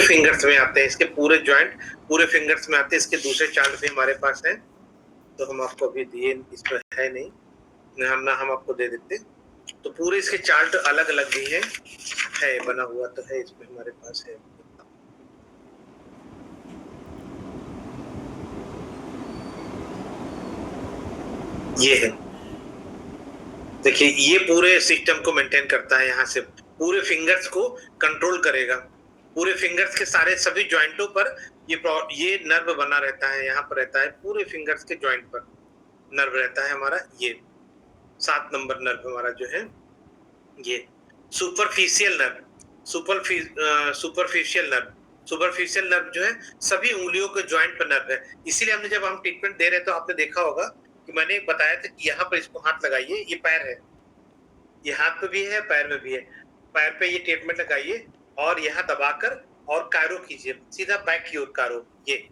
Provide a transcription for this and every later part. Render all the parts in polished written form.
Fingers में आते हैं, इसके पूरे जॉइंट पूरे फिंगर्स में आते हैं। इसके दूसरे चार्ट भी हमारे पास है, तो हम आपको अभी दिए, इसमें है नहीं ना, हम आपको दे देते। तो पूरे इसके चार्ट अलग अलग भी है बना हुआ तो है, इसमें हमारे पास है। ये है, देखिए ये पूरे सिस्टम को मेंटेन करता है, यहाँ से पूरे फिंगर्स को कंट्रोल करेगा। पूरे फिंगर्स के सारे सभी जॉइंटों पर ये नर्व बना रहता है, यहाँ पर रहता है, पूरे फिंगर्स के जॉइंट पर नर्व रहता है हमारा। ये 7 नंबर नर्व हमारा जो है ये सुपरफिशियल नर्व। सुपरफिशियल नर्व जो है सभी उंगलियों के जॉइंट पर नर्व है। इसीलिए हमने जब हम ट्रीटमेंट दे रहे तो आपने देखा होगा कि मैंने बताया था कि यहाँ पर इसको हाथ लगाइए, ये पैर है, ये हाथ पे भी है, पैर में भी है। पैर पे ये ट्रीटमेंट लगाइए और यहाँ दबाकर और कायरो कीजिए, सीधा बैक की ओर कायरो, ये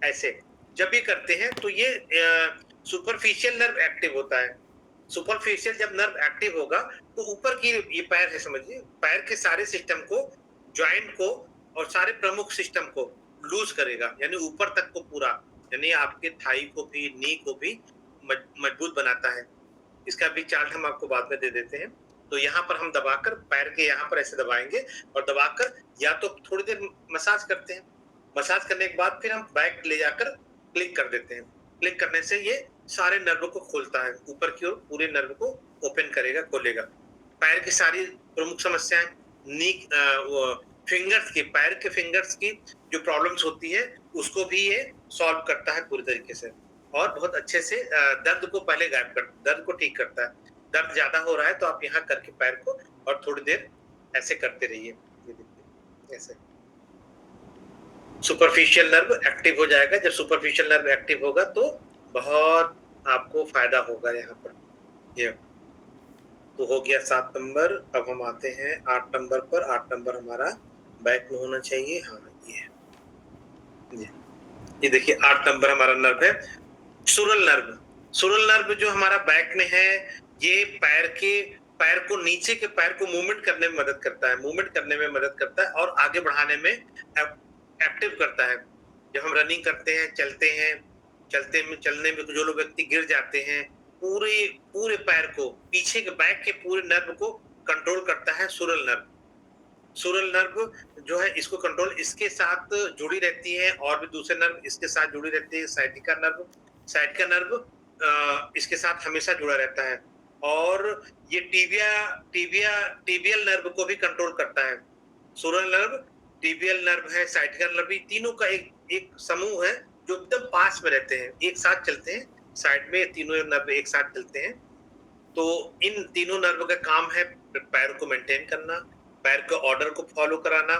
ऐसे जब ये करते हैं तो ये सुपरफिशियल नर्व एक्टिव होता है। सुपरफिशियल जब नर्व एक्टिव होगा तो ऊपर की ये पैर है, समझिए, पैर के सारे सिस्टम को, जॉइंट को और सारे प्रमुख सिस्टम को लूज करेगा, यानी ऊपर तक को पूरा, यानी आपके थाई को भी, नी को भी मजबूत बनाता है। इसका भी चार्ट हम आपको बाद में दे देते हैं। तो यहाँ पर हम दबाकर पैर के यहाँ पर ऐसे दबाएंगे और दबाकर या तो थोड़ी देर मसाज करते हैं, मसाज करने के बाद फिर हम बैक ले जाकर क्लिक कर देते हैं। क्लिक करने से ये सारे नर्व को खोलता है, ऊपर की ओर पूरे नर्व को ओपन करेगा, खोलेगा। पैर की सारी प्रमुख समस्याएं, नी फिंगर्स की, पैर के फिंगर्स की जो प्रॉब्लम्स होती है उसको भी ये सॉल्व करता है पूरी तरीके से, और बहुत अच्छे से दर्द को पहले गायब कर, दर्द को ठीक करता है। दर्द ज्यादा हो रहा है तो आप यहाँ करके पैर को और थोड़ी देर ऐसे करते रहिए, ये देखिए ऐसे सुपरफिशियल नर्व एक्टिव हो जाएगा। जब सुपरफिशियल नर्व एक्टिव होगा तो बहुत आपको फायदा होगा यहाँ पर। ये तो हो गया 7 नंबर। अब हम आते हैं 8 नंबर पर। 8 नंबर हमारा बैक में होना चाहिए, हाँ ये देखिए 8 नंबर हमारा नर्व है सुरल नर्व। सुरल नर्व जो हमारा बैक में है, ये पैर को, नीचे के पैर को मूवमेंट करने में मदद करता है, मूवमेंट करने में मदद करता है और आगे बढ़ाने में एक्टिव करता है। जब हम रनिंग करते हैं, चलने में जो लोग व्यक्ति गिर जाते हैं, पूरे पैर को, पीछे के बैक के पूरे नर्व को कंट्रोल करता है सुरल नर्व। सुरल नर्व जो है इसको कंट्रोल, इसके साथ जुड़ी रहती है और भी दूसरे नर्व इसके साथ जुड़ी रहती है। साइटिका नर्व इसके साथ हमेशा जुड़ा रहता है, और ये टीबियल नर्व को भी कंट्रोल करता है। सुरल नर्व, टीबियल नर्व है, साइटिका नर्व, तीनों का एक समूह है जो एकदम पास में रहते हैं, एक साथ चलते हैं, साइड में तीनों नर्व एक साथ चलते हैं। तो इन तीनों नर्व का काम है पैर को मेंटेन करना, पैर के ऑर्डर को फॉलो कराना।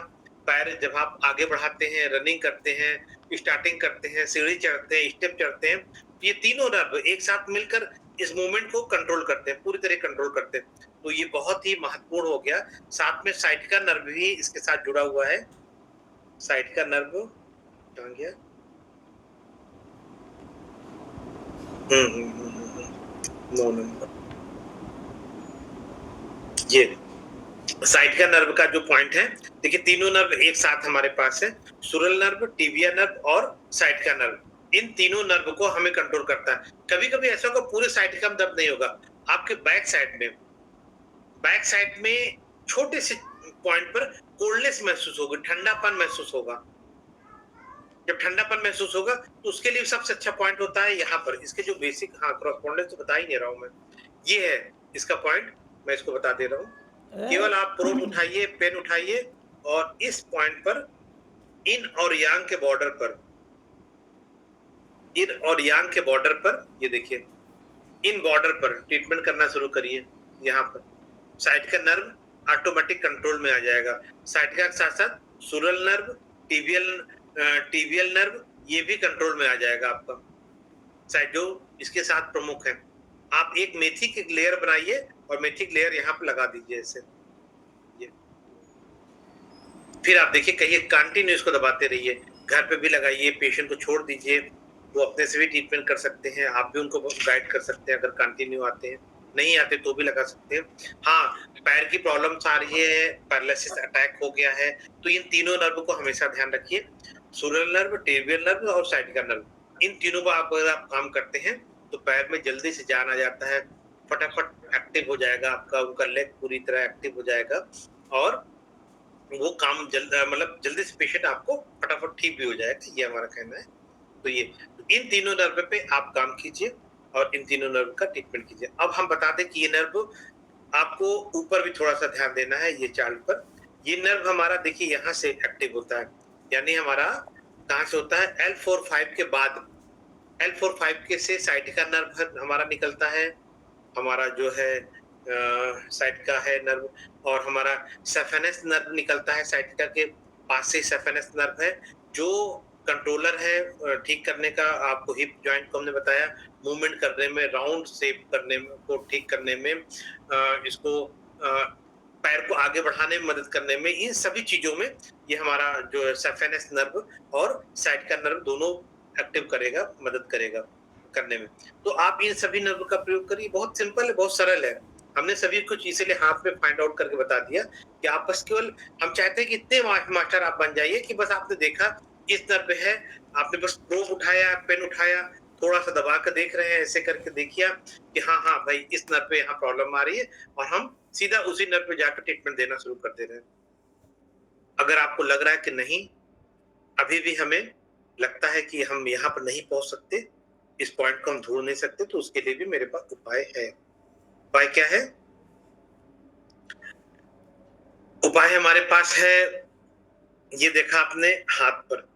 पैर जब आप आगे बढ़ाते हैं, रनिंग करते हैं, स्टार्टिंग करते हैं, सीढ़ी चढ़ते हैं, स्टेप चढ़ते हैं, ये तीनों नर्व एक साथ मिलकर इस मूवमेंट को कंट्रोल करते हैं, पूरी तरह कंट्रोल करते हैं। तो ये बहुत ही महत्वपूर्ण हो गया। साथ में साइटिका नर्व भी इसके साथ जुड़ा हुआ है। साइटिका नर्व कहाँ गया? 9 नंबर। ये साइटिका नर्व का जो पॉइंट है, देखिए तीनों नर्व एक साथ हमारे पास है, सुरल नर्व, टिबिया नर्व और साइटिका नर्व। इन तीनों नर्व को हमें कंट्रोल करता है। कभी कभी ऐसा होगा पूरे साइटिका में दर्द नहीं होगा, आपके बैक साइड में छोटे से पॉइंट पर कोल्डनेस महसूस होगी, ठंडापन महसूस होगा। जब ठंडापन महसूस होगा तो उसके लिए सबसे अच्छा पॉइंट होता है यहाँ पर, इसके जो बेसिक, हाँ क्रॉसपोंडेंस तो बता ही नहीं रहा हूं मैं, ये है इसका पॉइंट, मैं इसको बता दे रहा हूँ। केवल आप प्रोब उठाइए, पेन उठाइए और इस पॉइंट पर, इन और यांग के बॉर्डर पर, ये देखिए इन बॉर्डर पर ट्रीटमेंट करना शुरू करिए। यहाँ पर साइटिका नर्व ऑटोमेटिक कंट्रोल में आ जाएगा। साइटिका के साथ साथ सुरल नर्व, टीबियल नर्व ये भी कंट्रोल में आ जाएगा आपका, साइड जो इसके साथ प्रमुख है। आप एक मेथी की लेयर बनाइए और मेथी की लेयर यहाँ पर लगा दीजिए ऐसे, फिर आप देखिए कहिए कंटिन्यू इसको दबाते रहिए। घर पे भी लगाइए, पेशेंट को छोड़ दीजिए, वो अपने से भी ट्रीटमेंट कर सकते हैं, आप भी उनको गाइड कर सकते हैं अगर कंटिन्यू आते हैं। नहीं आते तो भी लगा सकते हैं। हाँ, पैर की प्रॉब्लम्स आ रही है, पैरालिसिस अटैक हो गया है, तो इन तीनों नर्व को हमेशा ध्यान रखिए। सुरल नर्व, टेबियल नर्व और साइटिका नर्व, इन तीनों को आप अगर आप काम करते हैं तो पैर में जल्दी से जान आ जाता है, फटाफट एक्टिव हो जाएगा आपका, उनका लेग पूरी तरह एक्टिव हो जाएगा और वो काम मतलब जल्दी से पेशेंट आपको फटाफट ठीक भी हो जाएगा, ये हमारा कहना है। तो ये इन तीनों नर्व पे आप काम कीजिए और इन तीनों नर्व का ट्रीटमेंट कीजिए। अब हम बता दें कि ये नर्व आपको ऊपर भी थोड़ा सा ध्यान देना है, ये चार्ट पर। ये नर्व हमारा देखिए यहाँ से एक्टिव होता है, यानी हमारा कहाँ से होता है, L4-5 के बाद, L4-5 के से साइटिका नर्व हमारा निकलता है, हमारा जो है साइटिका है नर्व, और हमारा सेफेनस नर्व निकलता है, साइटिका के पास से सेफेनस नर्व है जो कंट्रोलर है ठीक करने का, आपको हिप जॉइंट को हमने बताया, मूवमेंट करने में, राउंड शेप करने में, को ठीक करने में, इसको पैर को आगे बढ़ाने में मदद करने में, इन सभी चीजों में ये हमारा जो है सेफेनस नर्व और साइटिका नर्व दोनों एक्टिव करेगा, मदद करेगा करने में। तो आप इन सभी नर्व का प्रयोग करिए, बहुत सिंपल है, बहुत सरल है। हमने सभी कुछ इसीलिए हाथ में फाइंड आउट करके बता दिया कि आप बस केवल, हम चाहते हैं कि इतने मास्टर आप बन जाइए कि बस आपने देखा इस नर्व पे है, आपने बस प्रोब उठाया, पेन उठाया, थोड़ा सा दबा कर देख रहे हैं, ऐसे करके देखिए कि हाँ हाँ भाई इस नर्व पे यहाँ प्रॉब्लम आ रही है, और हम सीधा उसी नर्व पे जाकर ट्रीटमेंट देना शुरू कर दे रहे हैं। अगर आपको लग रहा है कि नहीं, अभी भी हमें लगता है कि हम यहाँ पर नहीं पहुंच सकते, इस पॉइंट को हम ढूंढ नहीं सकते, तो उसके लिए भी मेरे पास उपाय है। उपाय क्या है? उपाय हमारे पास है, ये देखा आपने हाथ पर,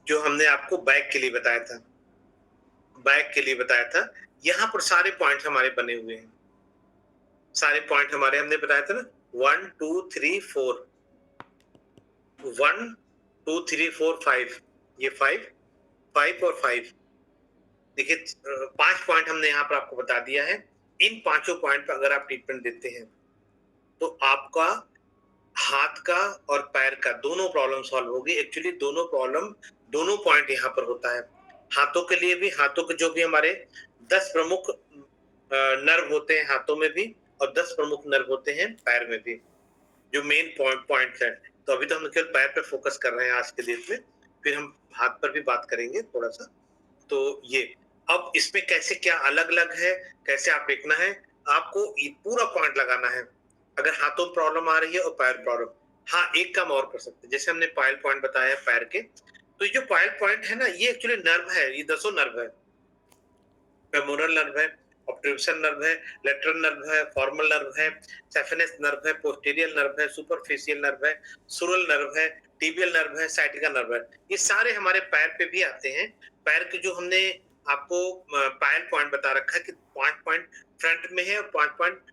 जो हमने आपको बैक के लिए बताया था, बैक के लिए बताया था, यहाँ पर सारे पॉइंट हमारे बने हुए हैं, सारे पॉइंट हमारे हमने बताया था ना, 1 2 3 4, 1 2 3 4 5, ये 5 5 और 5, देखिए 5 पॉइंट हमने यहाँ पर आपको बता दिया है। इन पांचों पॉइंट पर अगर आप ट्रीटमेंट देते हैं तो आपका हाथ का और पैर का दोनों प्रॉब्लम सॉल्व होगी। एक्चुअली दोनों प्रॉब्लम, दोनों पॉइंट यहाँ पर होता है। हाथों के लिए भी, हाथों के जो भी हमारे 10 प्रमुख नर्व होते हैं हाथों में भी, और 10 प्रमुख नर्व होते हैं पैर में भी, जो मेन पॉइंट है। तो अभी तो हम केवल पैर पे फोकस कर रहे हैं आज के डेट में, फिर हम हाथ पर भी बात करेंगे थोड़ा सा। तो ये अब इसमें कैसे क्या अलग अलग है, कैसे आप देखना है, आपको ये पूरा पॉइंट लगाना है। अगर हाथों में प्रॉब्लम आ रही है और पैर प्रॉब्लम, हाँ एक काम और कर सकते हैं, जैसे हमने पायल पॉइंट बताया पैर के, तो ये जो पायल पॉइंट है ना, ये एक्चुअली नर्व है, ये 10 नर्व है, फेमोरल नर्व है, ऑब्ट्यूशन नर्व है, लेटरल नर्व है, फॉर्मल नर्व है, सेफेनस नर्व है, पोस्टीरियल नर्व है, सुपरफिशियल नर्व है, सुरल नर्व है, टिबियल नर्व है, साइटिका नर्व है। ये सारे हमारे पैर पे भी आते हैं। पैर के जो हमने आपको पायल पॉइंट बता रखा है कि 5 पॉइंट फ्रंट में है और 5 पॉइंट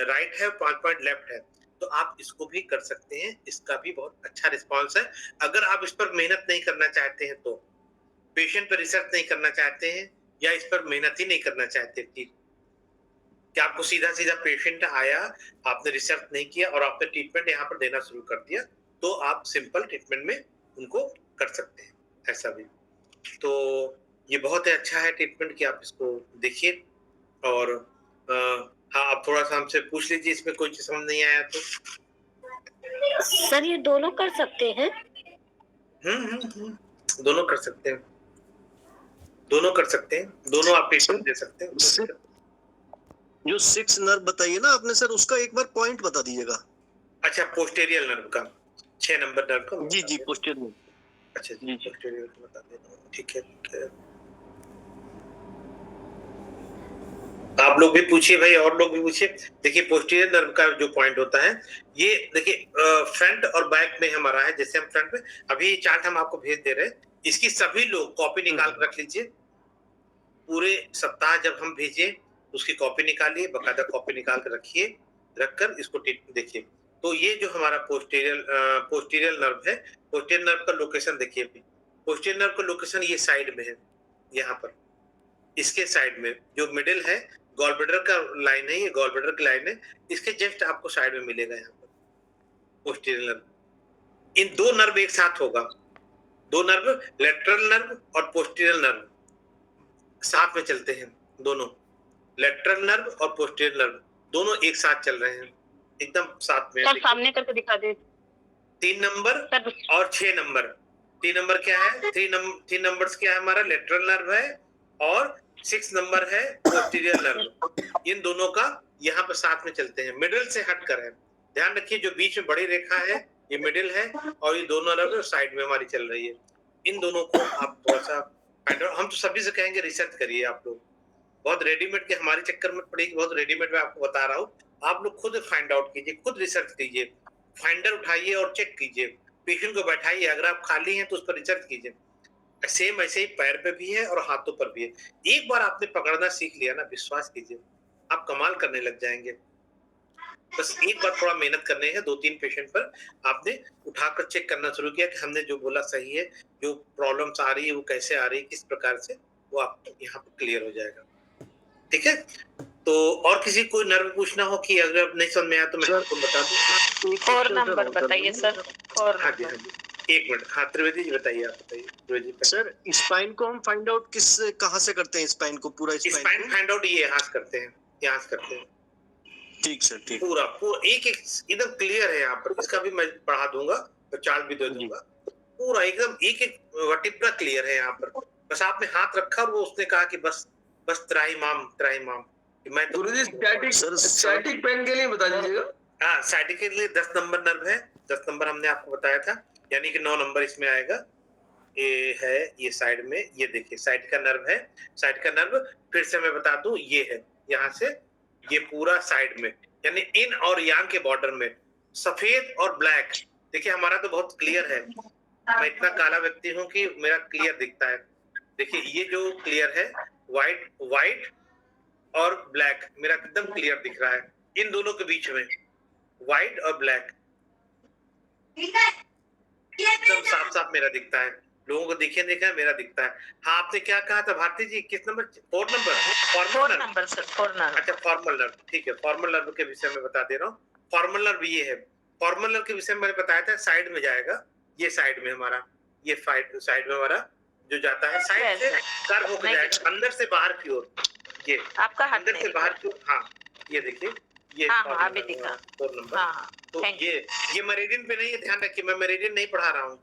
राइट है और 5 पॉइंट लेफ्ट है, तो आप इसको भी कर सकते हैं, इसका भी बहुत अच्छा रिस्पॉन्स है। अगर आप इस पर मेहनत नहीं करना चाहते हैं, तो पेशेंट पर रिसर्च नहीं करना चाहते हैं या इस पर मेहनत ही नहीं करना चाहते कि आपको सीधा सीधा पेशेंट आया, आपने रिसर्च नहीं किया और आपने ट्रीटमेंट यहाँ पर देना शुरू कर दिया, तो आप सिंपल ट्रीटमेंट में उनको कर सकते हैं, ऐसा भी। तो ये बहुत ही अच्छा है ट्रीटमेंट कि आप इसको देखिए। और हाँ, आप थोड़ा सा हमसे पूछ लीजिए, इसमें कोई चीज समझ नहीं आया तो। सर ये दोनों कर सकते हैं? दोनों कर सकते हैं, दोनों कर सकते हैं, दोनों आप ट्रीटमेंट दे सकते हैं। जो 6 नर्व बताइए ना आपने सर, उसका एक बार पॉइंट बता दीजिएगा। अच्छा, पोस्टेरियल नर्व का 6 नंबर नर्व का जी जी, पोस्टेरियल। अच्छा जी, पोस्टेरियल का बता देता हूँ, ठीक है ठीक है। आप लोग भी पूछिए भाई, और लोग भी पूछिए। देखिए पोस्टीरियर नर्व का जो पॉइंट होता है, ये देखिए फ्रंट और बैक में हमारा है। जैसे हम फ्रंट में, अभी चार्ट हम आपको भेज दे रहे हैं, इसकी सभी लोग कॉपी निकाल कर रख लीजिए। पूरे सप्ताह जब हम भेजें उसकी कॉपी निकालिए, बकायदा कॉपी निकाल कर रखिए, रखकर इसको देखिए। तो ये जो हमारा पोस्टीरियल नर्व है, पोस्टीरियल नर्व का लोकेशन देखिए। पोस्टीरियल नर्व का लोकेशन ये साइड में है, यहाँ पर इसके साइड में जो मिडिल है, गॉल ब्लैडर का लाइन है, ये गॉल ब्लैडर की लाइन है, इसके जस्ट आपको साइड में मिलेगा यहाँ पर पोस्टीरियर नर्व। इन दो नर्व एक साथ होगा, दो नर्व, लेटरल नर्व और पोस्टीरियर नर्व साथ में चलते हैं दोनों। लेटरल नर्व और पोस्टीरियर नर्व दोनों एक साथ चल रहे हैं, एकदम साथ में। सर सामने करके दिखा दे। 3 नंबर सर और 6 नंबर। 3 नंबर क्या है? 3 नंबर्स क्या है? हमारा लेटरल नर्व है और 6 नंबर है पोस्टीरियर नर्व। इन दोनों का यहाँ पर साथ में चलते हैं, मिडिल से हट कर है। ध्यान रखिए जो बीच में बड़ी रेखा है ये मिडिल है और ये दोनों नर्व साइड में हमारी चल रही है। इन दोनों को आप थोड़ा सा हम तो सभी से कहेंगे रिसर्च करिए आप लोग। बहुत रेडीमेड के हमारे चक्कर में पड़ी, बहुत रेडीमेड में आपको बता रहा हूँ। आप लोग खुद फाइंड आउट कीजिए, खुद रिसर्च कीजिए, फाइंडर उठाइए और चेक कीजिए, पेशेंट को बैठाइए, अगर आप खाली हैं तो उस पर रिसर्च कीजिए। सेम ऐसे ही पैर पे भी है और हाथों पर भी है। एक बार आपने पकड़ना सीख लिया ना, विश्वास कीजिए आप कमाल करने लग जाएंगे। बस एक बार थोड़ा मेहनत करने है, 2-3 पेशेंट पर आपने उठाकर चेक करना शुरू किया कि हमने जो बोला सही है, जो प्रॉब्लम्स आ रही है वो कैसे आ रही है, किस प्रकार से, वो आपको यहाँ पर क्लियर हो जाएगा। ठीक है, तो और किसी को नर्व पूछना हो कि अगर नहीं समझ में आया तो मैं आपको बता दूं। 4 नंबर बताइए सर। 4 हाँ जी, हाँ जी, 1 मिनट। हाँ त्रिवेदी जी बताइए, आप बताइए त्रिवेदी जी। सर स्पाइन को हम फाइंड आउट कहाँ से करते हैं? स्पाइन को, पूरा स्पाइन फाइंड आउट ये यहाँ से करते हैं, यहाँ से करते हैं। ठीक सर, ठीक। पूरा एक एकदम क्लियर है यहाँ पर। इसका भी मैं पढ़ा दूंगा तो चार्ट भी दे दूंगा। पूरा एकदम एक वर्टिब्रा क्लियर है यहाँ पर। बस आपने हाथ रखा और वो उसने कहा कि बस त्राहिमाम त्राहिमाम। मैं तो स्टैटिक पेन के लिए बता दीजिएगा। हाँ, साइटिक के लिए 10 नंबर नर्व है। 10 नंबर हमने आपको बताया था, यानी कि 9 नंबर इसमें आएगा। ये है, ये साइड में, ये देखिए साइड का नर्व है। साइड का नर्व फिर से मैं बता दूं, ये है यहाँ से ये पूरा साइड में, यानी इन और यांग के बॉर्डर में सफेद और ब्लैक। देखिए हमारा तो बहुत क्लियर है, मैं इतना काला व्यक्ति हूँ कि मेरा क्लियर दिखता है। देखिए ये जो क्लियर है, व्हाइट और ब्लैक मेरा एकदम क्लियर दिख रहा है। इन दोनों के बीच में व्हाइट और ब्लैक एकदम साफ साफ मेरा दिखता है। लोगों को देखा मेरा दिखता है। हाँ, आपने क्या कहा था भारती जी? किस number? 4 number? 4 number sir, 4 number. अच्छा, फॉर्मल नर्व, ठीक है। फॉर्मल नर्व के विषय में बता दे रहा हूँ। फॉर्मल नर्व ये है। फॉर्मल नर्व के विषय में मैंने बताया था, साइड में जाएगा। ये साइड में हमारा, ये साइड में हमारा जो जाता है, साइड से कर्व होकर जाएगा अंदर से बाहर की ओर। ये आपका हाथ अंदर से बाहर की ओर। हाँ, ये देखिए, ये हाँ, अभी दिखा 4 नंबर। हाँ, तो ये मेरिडियन पे नहीं है, ध्यान रखिए। मैं मेरिडियन नहीं पढ़ा रहा हूँ।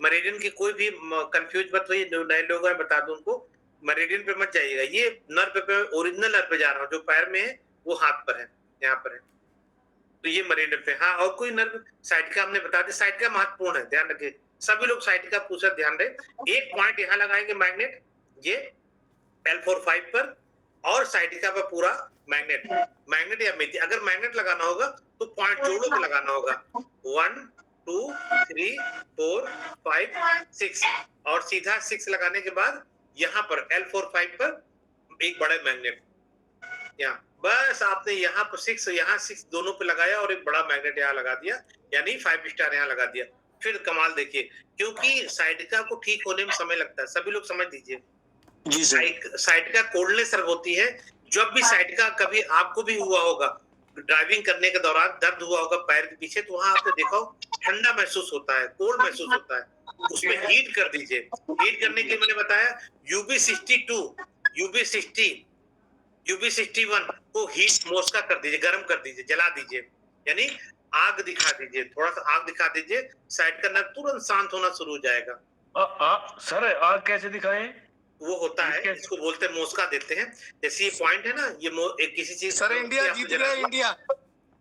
मेरिडियन की कोई भी कंफ्यूज मत होइए, जो नए लोग हैं बता दूं उनको, मेरिडियन पे मत जाइएगा। ये नर्व पे, ओरिजिनल नर्व पे जा रहा हूँ। जो पैर में है वो हाथ पर है, यहाँ पर है। तो ये मेरिडियन पे। हाँ, और कोई नर्व साइड का हमने बता दिया। साइड का महत्वपूर्ण है, ध्यान रखिए। सभी लोग साइड का पूछा, ध्यान रहे। एक पॉइंट यहाँ लगाएंगे मैग्नेट, ये L45 पर, और साइटिका पर पूरा मैग्नेट या मेथी। अगर मैग्नेट लगाना होगा तो पॉइंट जोड़ो के लगाना होगा। 1 2 3 4 5 6 और सीधा 6 लगाने के बाद यहाँ पर L45 पर एक बड़ा मैग्नेट, यहाँ बस आपने यहाँ पर 6, यहाँ 6 दोनों पे लगाया और एक बड़ा मैग्नेट यहाँ लगा दिया, यानी 5 स्टार यहाँ लगा दिया। फिर कमाल देखिए, क्योंकि साइटिका को ठीक होने में समय लगता है, सभी लोग समझ लीजिए। साइटिका कोल्डनेस होती है। जब भी साइटिका कभी आपको भी हुआ होगा, ड्राइविंग करने के दौरान दर्द हुआ होगा पैर के पीछे, तो वहां आपने देखा ठंडा महसूस होता है, कोल्ड महसूस होता है, उसमें हीट कर दीजिए। हीट करने के लिए मैंने बताया UB62, UB60, UB61 को हीट मोस्का कर दीजिए, गर्म कर दीजिए, जला दीजिए, यानी आग दिखा दीजिए, थोड़ा सा आग दिखा दीजिए। साइड का नर्व तुरंत शांत होना शुरू हो जाएगा। सर आग कैसे दिखाएं? वो होता है, इसको बोलते हैं मोस्का देते हैं। जैसे ये पॉइंट है ना, ये किसी चीज। सर इंडिया जीत गया, इंडिया।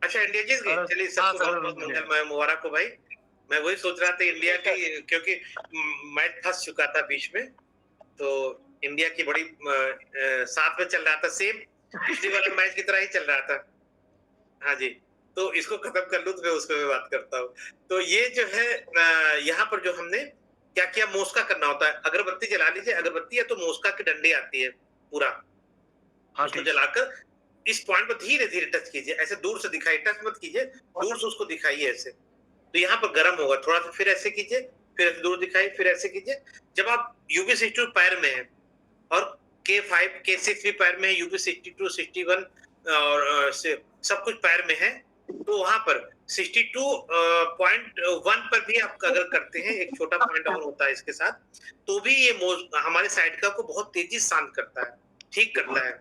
अच्छा, इंडिया जीत गई, चलिए सबको बहुत बहुत मंगल मुबारक हो भाई। मैं वही सोच रहा था इंडिया की, क्योंकि मैच फंस चुका था बीच में, तो इंडिया की बड़ी साथ में चल रहा था, सेम पिछले वाले मैच की तरह ही चल रहा था। हाँ जी, तो इसको खत्म कर लूं तो मैं उसको भी बात करता हूँ। तो ये जो है यहाँ पर जो हमने क्या किया, मोस्का करना होता है। अगरबत्ती जला लीजिए, अगरबत्ती है तो मोस्का की डंडी आती है पूरा, उसको जलाकर इस पॉइंट पर धीरे धीरे टच कीजिए। ऐसे दूर से दिखाई, टच मत कीजिए, दूर से उसको दिखाइए ऐसे, तो यहाँ पर गर्म होगा। थोड़ा सा फिर ऐसे कीजिए, फिर ऐसे दूर दिखाइए, फिर ऐसे कीजिए। जब आप UB62 पैर में है और K5 K6 भी पैर में है, UB62 61 और सब कुछ पैर में है, तो वहां पर 62.1 पर भी आप अगर करते हैं, एक छोटा पॉइंट अगर होता है इसके साथ, तो भी ये हमारे साइटिका को बहुत तेजी से शांत करता है, ठीक करता है।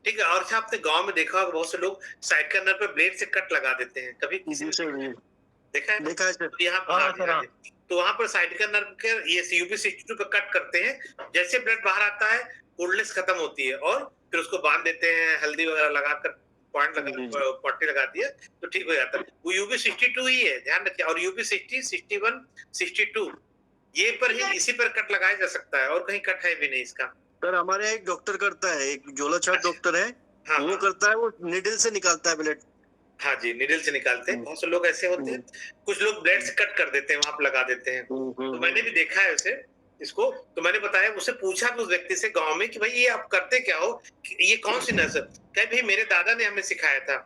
ठीक है। और अच्छा आपने गांव में देखा होगा बहुत से लोग साइड कर्नर पे ब्लेड से कट लगा देते हैं, कभी किसी ने देखा है? देखा है सर। तो यहाँ हाँ, हाँ, सर, हाँ। तो वहां पर साइड कर्नर के ये यूपी 62 पे कट करते हैं, जैसे ब्लड बाहर आता है कोल्डनेस खत्म होती है और फिर उसको बांध देते हैं, हल्दी वगैरह लगाकर पॉइंट लगा पट्टी लगा दिया तो ठीक हो जाता है। वो यूपी 62 ही है, ध्यान रखिए। और यूपी 60, 61, 62 ये पर ही इसी पर कट लगाया जा सकता है और कहीं कट है भी नहीं इसका। सर हमारे यहाँ एक डॉक्टर करता है, एक झोला छाप डॉक्टर है, हाँ वो हाँ करता है, वो निडल से निकालता है ब्लड। हाँ जी, निडल से निकालते हैं, बहुत से लोग ऐसे होते हैं। कुछ लोग ब्लेड से कट कर देते हैं, वहां पर लगा देते हैं। तो मैंने भी देखा है उसे, इसको। तो मैंने बताया, उससे पूछा भी उस व्यक्ति से गांव में कि भाई ये आप करते क्या हो, ये कौन सी नस है? कहे भाई मेरे दादा ने हमें सिखाया था,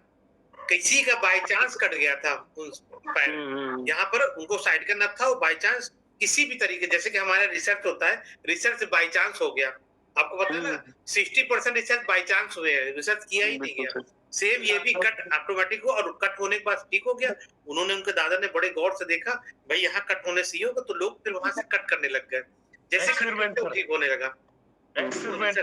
किसी का बाय चांस कट गया था उस पैर, यहाँ पर उनको साइड का नर्व था, वो बाय चांस किसी भी तरीके, जैसे कि हमारा रिसर्च होता है, रिसर्च से बाय चांस हो गया। आपको पता है ना 60% रिसर्च बाय चांस हुए हैं, रिसर्च किया ही नहीं गया। सेम ये भी कट ऑटोमेटिक हो और कट होने के बाद ठीक हो गया। उन्होंने, उनके दादा ने बड़े गौर से देखा, भाई यहाँ कट होने से ही होगा, तो लोग फिर वहां से कट करने लग गए, जैसे कट करते वो ठीक होने लगा। एक्सपेरिमेंट